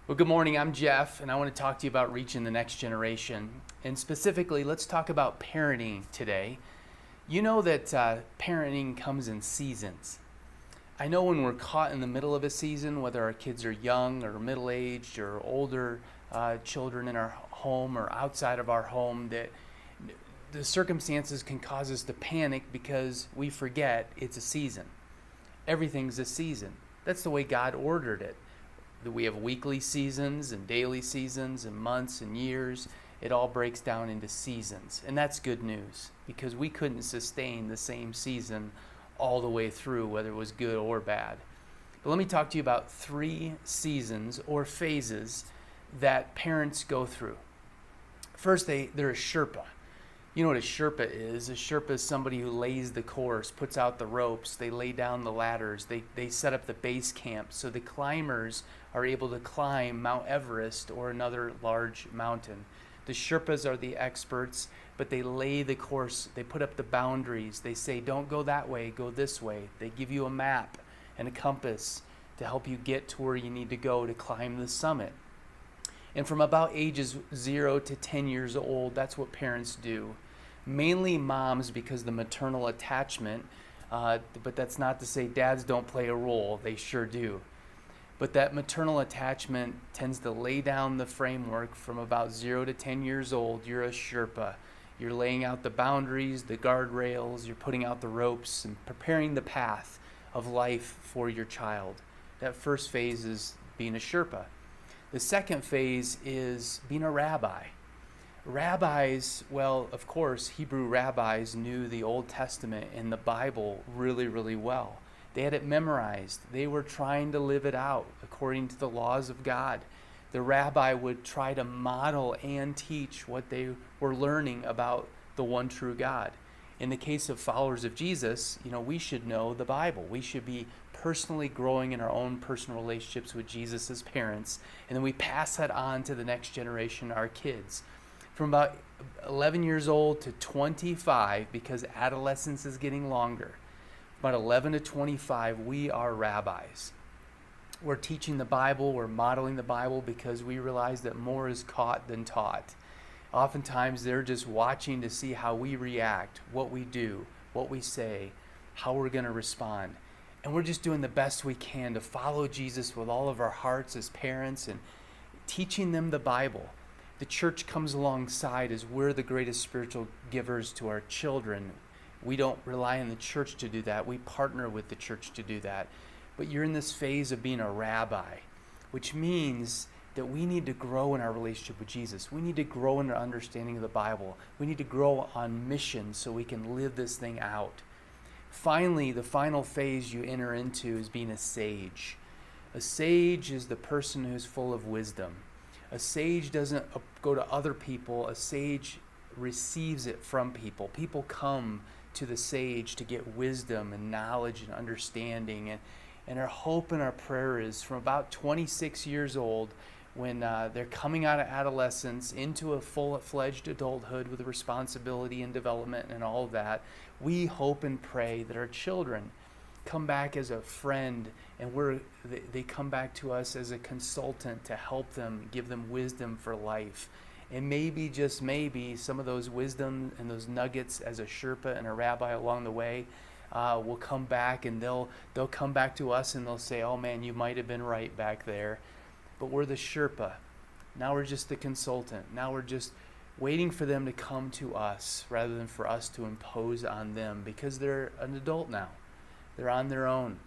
Well, good morning. I'm Jeff, and I want to talk to you about reaching the next generation. And specifically, let's talk about parenting today. You know that parenting comes in seasons. I know when we're caught in the middle of a season, whether our kids are young or middle-aged or older children in our home or outside of our home, that the circumstances can cause us to panic because we forget it's a season. Everything's a season. That's the way God ordered it. We have weekly seasons and daily seasons and months and years. It all breaks down into seasons. And that's good news because we couldn't sustain the same season all the way through, whether it was good or bad. But let me talk to you about 3 seasons or phases that parents go through. First, they're a Sherpa. You know what a Sherpa is? A Sherpa is somebody who lays the course, puts out the ropes, they lay down the ladders, they set up the base camp so the climbers are able to climb Mount Everest or another large mountain. The Sherpas are the experts, but they lay the course, they put up the boundaries, they say don't go that way, go this way. They give you a map and a compass to help you get to where you need to go to climb the summit. And from about ages 0 to 10 years old, that's what parents do. Mainly moms because the maternal attachment, but that's not to say dads don't play a role. They sure do. But that maternal attachment tends to lay down the framework from about 0 to 10 years old. You're a Sherpa. You're laying out the boundaries, the guardrails, you're putting out the ropes and preparing the path of life for your child. That first phase is being a Sherpa. The second phase is being a rabbi. Rabbis, well, of course, Hebrew rabbis knew the Old Testament and the Bible really, really well. They had it memorized. They were trying to live it out according to the laws of God. The rabbi would try to model and teach what they were learning about the one true God. In the case of followers of Jesus, we should know the Bible. We should be personally growing in our own personal relationships with Jesus as parents, and then we pass that on to the next generation, our kids. From about 11 years old to 25, because adolescence is getting longer, about 11 to 25, we are rabbis. We're teaching the Bible, we're modeling the Bible because we realize that more is caught than taught. Oftentimes they're just watching to see how we react, what we do, what we say, how we're going to respond. And we're just doing the best we can to follow Jesus with all of our hearts as parents and teaching them the Bible. The church comes alongside as we're the greatest spiritual givers to our children. We don't rely on the church to do that. We partner with the church to do that. But you're in this phase of being a rabbi, which means that we need to grow in our relationship with Jesus. We need to grow in our understanding of the Bible. We need to grow on mission so we can live this thing out. Finally, the final phase you enter into is being a sage. A sage is the person who's full of wisdom. A sage doesn't go to other people. A sage receives it from people. People come to the sage to get wisdom and knowledge and understanding. And our hope and our prayer is from about 26 years old, when they're coming out of adolescence into a full-fledged adulthood with responsibility and development and all of that, we hope and pray that our children come back as a friend, and they come back to us as a consultant to help them, give them wisdom for life. And maybe, just maybe, some of those wisdom and those nuggets as a Sherpa and a rabbi along the way will come back, and they'll come back to us and they'll say, oh man, you might have been right back there. But we're the Sherpa. Now we're just the consultant. Now we're just waiting for them to come to us rather than for us to impose on them because they're an adult now. They're on their own.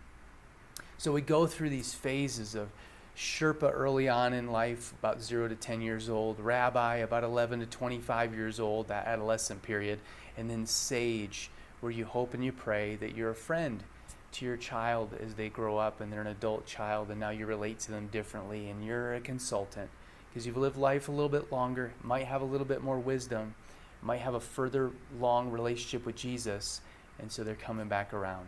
So we go through these phases of Sherpa early on in life, about 0 to 10 years old, rabbi about 11 to 25 years old, that adolescent period, and then sage, where you hope and you pray that you're a friend to your child as they grow up and they're an adult child, and now you relate to them differently, and you're a consultant because you've lived life a little bit longer, might have a little bit more wisdom, might have a further long relationship with Jesus, and so they're coming back around.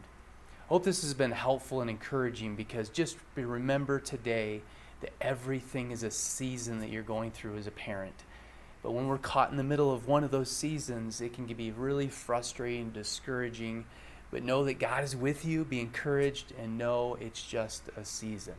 Hope this has been helpful and encouraging, because just remember today that everything is a season that you're going through as a parent. But when we're caught in the middle of one of those seasons, it can be really frustrating, discouraging. But know that God is with you, be encouraged, and know it's just a season.